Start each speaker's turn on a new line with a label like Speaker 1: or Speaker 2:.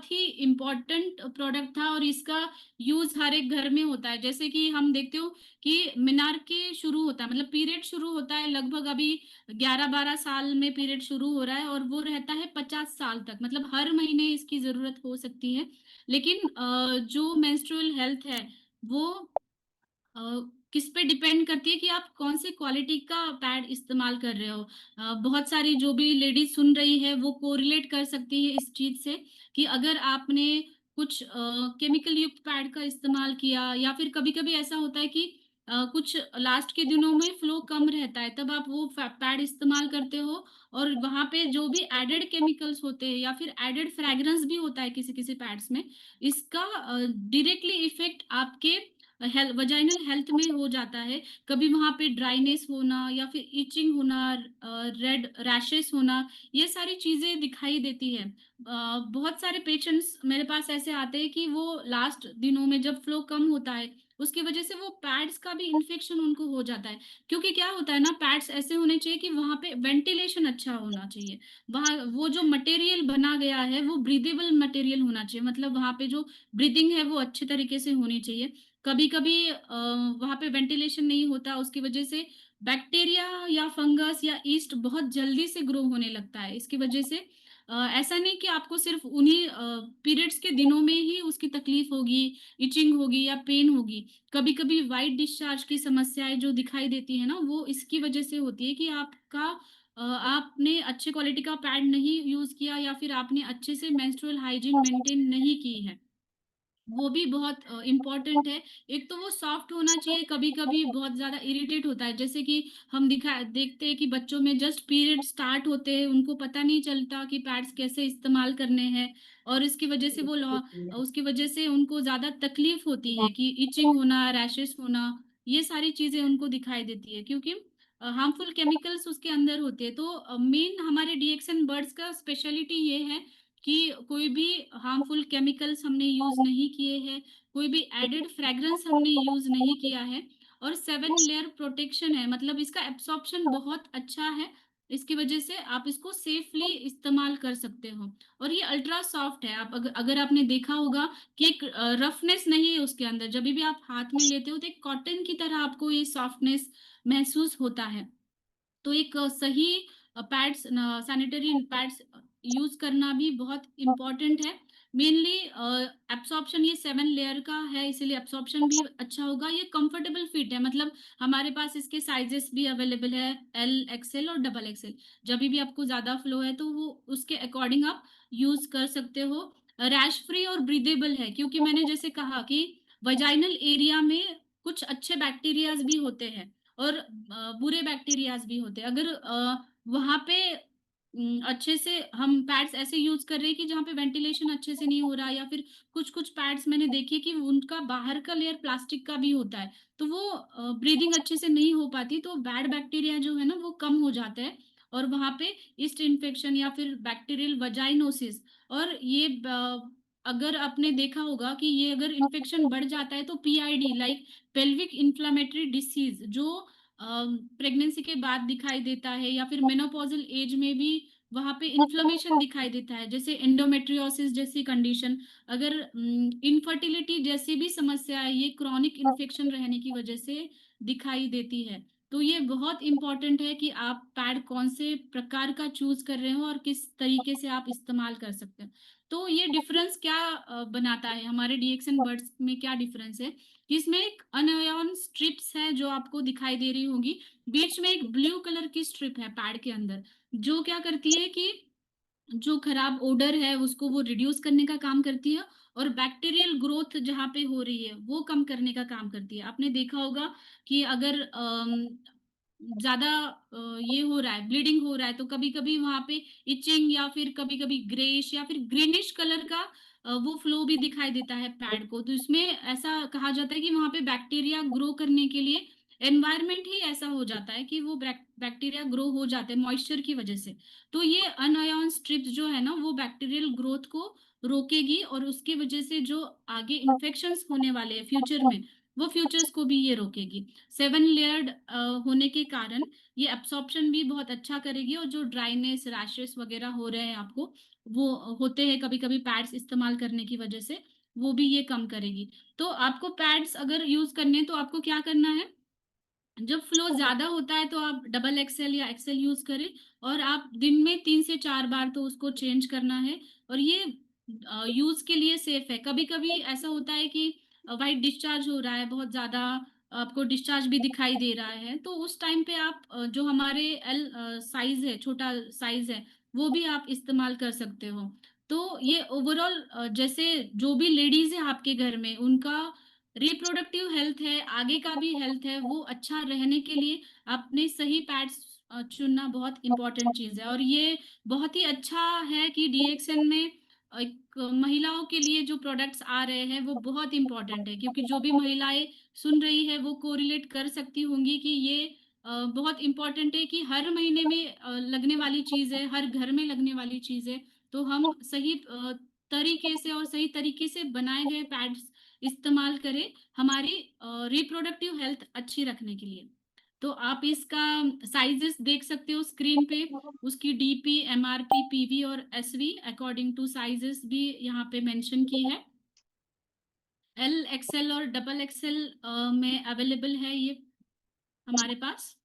Speaker 1: बहुत ही important product था और इसका यूज़ हर एक घर में होता है। जैसे कि हम देखते हो कि मेनार्के शुरू होता है, मतलब पीरियड शुरू होता है लगभग अभी 11-12 साल में पीरियड शुरू हो रहा है और वो रहता है 50 साल तक, मतलब हर महीने इसकी ज़रूरत हो सकती है। लेकिन जो मेंस्ट्रुअल हेल्थ है वो अ, किस पे डिपेंड करती है कि आप कौन से क्वालिटी का पैड इस्तेमाल कर रहे हो। बहुत सारी जो भी लेडीज़ सुन रही है वो कोरिलेट कर सकती है इस चीज़ से कि अगर आपने कुछ केमिकल युक्त पैड का इस्तेमाल किया या फिर कभी-कभी ऐसा होता है कि कुछ लास्ट के दिनों में फ्लो कम रहता है, तब आप वो पैड इस्तेमाल करते हो और वहाँ पे जो भी एडेड केमिकल्स होते हैं या फिर एडेड फ्रेग्रेंस भी होता है किसी-किसी पैड्स में, इसका डायरेक्टली इफ़ेक्ट आपके वजाइनल हेल्थ में हो जाता है। कभी वहाँ पे ड्राइनेस होना या फिर इचिंग होना, रेड रैशेस होना, ये सारी चीज़ें दिखाई देती है। बहुत सारे पेशेंट्स मेरे पास ऐसे आते हैं कि वो लास्ट दिनों में जब फ्लो कम होता है, उसकी वजह से वो पैड्स का भी इन्फेक्शन उनको हो जाता है। क्योंकि क्या होता है ना, पैड्स ऐसे होने चाहिए कि वहाँ पे वेंटिलेशन अच्छा होना चाहिए। वहाँ वो जो मटेरियल बना गया है वो ब्रीदेबल मटेरियल होना चाहिए, मतलब वहाँ पे जो ब्रीथिंग है वो अच्छे तरीके से होनी चाहिए। कभी-कभी वहाँ पे वेंटिलेशन नहीं होता, उसकी वजह से बैक्टीरिया या फंगस या यीस्ट बहुत जल्दी से ग्रो होने लगता है। इसकी वजह से ऐसा नहीं कि आपको सिर्फ़ उन्हीं पीरियड्स के दिनों में ही उसकी तकलीफ़ होगी, इचिंग होगी या पेन होगी। कभी-कभी व्हाइट डिस्चार्ज की समस्याएँ जो दिखाई देती है ना, वो इसकी वजह से होती है कि आपने अच्छे क्वालिटी का पैड नहीं यूज़ किया या फिर आपने अच्छे से मेंस्ट्रुअल हाइजीन मेंटेन नहीं की है। वो भी बहुत इम्पोर्टेंट है। एक तो वो सॉफ्ट होना चाहिए, कभी-कभी बहुत ज़्यादा इरिटेट होता है। जैसे कि हम देखते हैं कि बच्चों में जस्ट पीरियड स्टार्ट होते हैं, उनको पता नहीं चलता कि पैड्स कैसे इस्तेमाल करने हैं और उसकी वजह से उनको ज़्यादा तकलीफ़ होती है कि इचिंग होना, रैशेज़ होना, ये सारी चीज़ें उनको दिखाई देती है क्योंकि हार्मफुल केमिकल्स उसके अंदर होते हैं। तो मेन हमारे डीएक्सन बर्ड्स का स्पेशलिटी ये है कि कोई भी हार्मफुल केमिकल्स हमने यूज़ नहीं किए हैं, कोई भी एडेड फ्रेग्रेंस हमने यूज़ नहीं किया है और 7 लेयर प्रोटेक्शन है, मतलब इसका एब्ज़ॉर्प्शन बहुत अच्छा है। इसकी वज़ह से आप इसको सेफ़ली इस्तेमाल कर सकते हो और ये अल्ट्रा सॉफ्ट है। आप अगर आपने देखा होगा कि एक रफनेस नहीं है उसके अंदर, जभी भी आप हाथ में लेते हो तो एक कॉटन की तरह आपको ये सॉफ्टनेस महसूस होता है। तो एक सही पैड्स न सैनिटरी पैड्स यूज़ करना भी बहुत इम्पोर्टेंट है। मेनली एब्ज़ॉर्प्शन ये 7 लेयर का है, इसीलिए एब्ज़ॉर्प्शन भी अच्छा होगा। ये कंफर्टेबल फिट है, मतलब हमारे पास इसके साइज़ेस भी अवेलेबल है, एल, एक्सएल और डबल एक्सएल। जभी भी आपको ज़्यादा फ्लो है तो वो उसके अकॉर्डिंग आप यूज़ कर सकते हो। रैश फ्री और ब्रीदेबल है क्योंकि मैंने जैसे कहा कि वजाइनल एरिया में कुछ अच्छे बैक्टीरियाज़ भी होते हैं और बुरे बैक्टीरियाज़ भी होते हैं। अगर वहाँ पे अच्छे से हम पैड्स ऐसे यूज़ कर रहे हैं कि जहाँ पे वेंटिलेशन अच्छे से नहीं हो रहा या फिर कुछ-कुछ पैड्स मैंने देखे कि उनका बाहर का लेयर प्लास्टिक का भी होता है। तो वो ब्रीथिंग अच्छे से नहीं हो पाती, तो बैड बैक्टीरिया जो है ना वो कम हो जाता है और वहाँ पे यीस्ट इन्फेक्शन या फिर बैक्टीरियल वजाइनोसिस और ये अगर आपने देखा होगा कि ये अगर इन्फेक्शन बढ़ जाता है तो PID like pelvic inflammatory disease जो प्रेगनेंसी के बाद दिखाई देता है या फिर मेनोपॉज़ल एज में भी वहाँ पे इन्फ्लेमेशन दिखाई देता है, जैसे एंडोमेट्रियोसिस जैसी कंडीशन। अगर इनफर्टिलिटी जैसी भी समस्या है, ये क्रॉनिक इन्फेक्शन रहने की वजह से दिखाई देती है। तो ये बहुत इम्पोर्टेंट है कि आप पैड कौन से प्रकार का चूज़ कर रहे हो और किस तरीके से आप इस्तेमाल कर सकते हो। तो ये डिफ़रेंस क्या बनाता है, हमारे डीएक्सन बड्स में क्या डिफ़रेंस है कि इसमें एक अनयान स्ट्रिप्स है जो आपको दिखाई दे रही होंगी। बीच में एक ब्लू कलर की स्ट्रिप है पैड के अंदर, जो क्या करती है कि जो खराब ओडर है उसको वो रिड्यूस करने का काम करती है और बैक्टीरियल ग्रोथ जहाँ पे हो रही है वो कम करने का काम करती है। आपने देखा होगा कि अगर ज़्यादा ये हो रहा है, ब्लीडिंग हो रहा है तो कभी-कभी वहाँ पे इचिंग या फिर कभी-कभी ग्रेइश या फिर ग्रीनिश कलर का वो फ्लो भी दिखाई देता है पैड को। तो इसमें ऐसा कहा जाता है कि वहाँ पे बैक्टीरिया ग्रो करने के लिए एनवायरनमेंट ही ऐसा हो जाता है कि वो बैक्टीरिया ग्रो हो जाते हैं मॉइस्चर की वजह से। तो ये अनआयन स्ट्रिप्स जो है ना वो बैक्टीरियल ग्रोथ को रोकेगी और उसकी वजह से जो आगे इन्फेक्शंस होने वाले हैं फ्यूचर में वो फ्यूचर्स को भी ये रोकेगी। 7 लेयर्ड होने के कारण ये एब्सॉर्प्शन भी बहुत अच्छा करेगी, और जो ड्राइनेस, रैशेस वगैरह हो रहे हैं आपको, वो होते हैं कभी-कभी पैड्स इस्तेमाल करने की वजह से, वो भी ये कम करेगी। तो आपको पैड्स अगर यूज़ करने हैं तो आपको क्या करना है, जब फ्लो ज़्यादा होता है तो आप डबल एक्सेल या एक्सेल यूज़ करें, और आप दिन में 3 से 4 बार तो उसको चेंज करना है, और ये यूज़ के लिए सेफ है। कभी-कभी ऐसा होता है कि व्हाइट डिस्चार्ज हो रहा है, बहुत ज़्यादा आपको डिस्चार्ज भी दिखाई दे रहा है, तो उस टाइम पे आप जो हमारे साइज़ है, छोटा साइज़ है, वो भी आप इस्तेमाल कर सकते हो। तो ये ओवरऑल जैसे जो भी लेडीज़ है आपके घर में, उनका रिप्रोडक्टिव हेल्थ है, आगे का भी हेल्थ है, वो अच्छा रहने के लिए अपने सही पैड्स चुनना बहुत इम्पोर्टेंट चीज़ है। और ये बहुत ही अच्छा है कि डीएक्सएन में एक महिलाओं के लिए जो प्रोडक्ट्स आ रहे हैं, वो बहुत इम्पोर्टेंट है, क्योंकि जो भी महिलाएँ सुन रही है, वो कोरिलेट कर सकती होंगी कि ये बहुत इम्पोर्टेंट है कि हर महीने में लगने वाली चीज़ है, हर घर में लगने वाली चीज़ है। तो हम सही तरीके से और सही तरीके से बनाए गए पैड्स इस्तेमाल करें, हमारी रिप्रोडक्टिव हेल्थ अच्छी रखने के लिए। तो आप इसका साइज़ेस देख सकते हो स्क्रीन पे, उसकी डीपी, एमआरपी, पीवी और एसवी अकॉर्डिंग टू साइज़ेस भी यहाँ पे मेंशन की है। एल, एक्सएल और डबल एक्सएल में अवेलेबल है ये हमारे पास।